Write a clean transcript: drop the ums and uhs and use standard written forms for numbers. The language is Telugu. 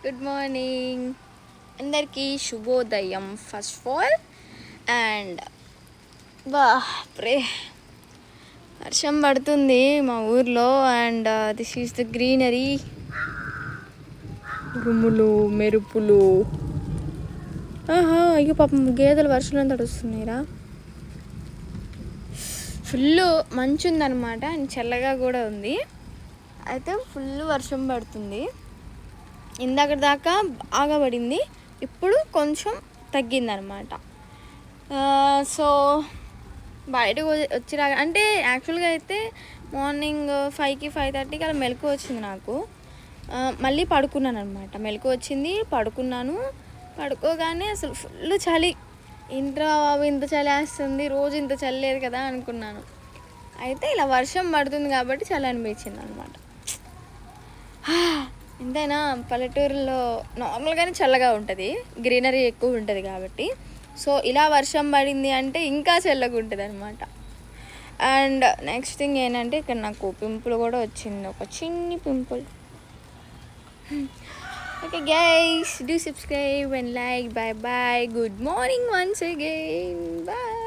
గుడ్ మార్నింగ్ అందరికీ శుభోదయం first of all. And pray వర్షం పడుతుంది మా ఊర్లో. And this is the greenery. ఉరుములు మెరుపులు. అయ్యో పాపం గేదెలు వర్షంలో తడుస్తున్నాయిరా. ఫుల్ మంచు ఉందన్నమాట అండ్ చల్లగా కూడా ఉంది. అయితే ఫుల్ వర్షం పడుతుంది. ఇందాక దాకా బాగా పడింది, ఇప్పుడు కొంచెం తగ్గిందనమాట. సో బయటకు వచ్చి అంటే యాక్చువల్గా అయితే మార్నింగ్ 5కి 5:30కి అలా మెలకు వచ్చింది నాకు. మళ్ళీ పడుకున్నాను అనమాట. మెలకు వచ్చింది, పడుకున్నాను. పడుకోగానే అసలు ఫుల్ చలి. ఇంట్లో బాబు ఇంత చలి వేస్తుంది, రోజు ఇంత చలి లేదు కదా అనుకున్నాను. అయితే ఇలా వర్షం పడుతుంది కాబట్టి చలి అనిపించింది అనమాట. ఎంతైనా పల్లెటూరులో నార్మల్గానే చల్లగా ఉంటుంది, గ్రీనరీ ఎక్కువ ఉంటుంది కాబట్టి. సో ఇలా వర్షం పడింది అంటే ఇంకా చల్లగా ఉంటుంది అనమాట. అండ్ నెక్స్ట్ థింగ్ ఏంటంటే ఇక్కడ నాకు పింపుల్ కూడా వచ్చింది, ఒక చిన్ని pimple. Okay guys, do subscribe and like. Bye bye. Good morning once again. Bye.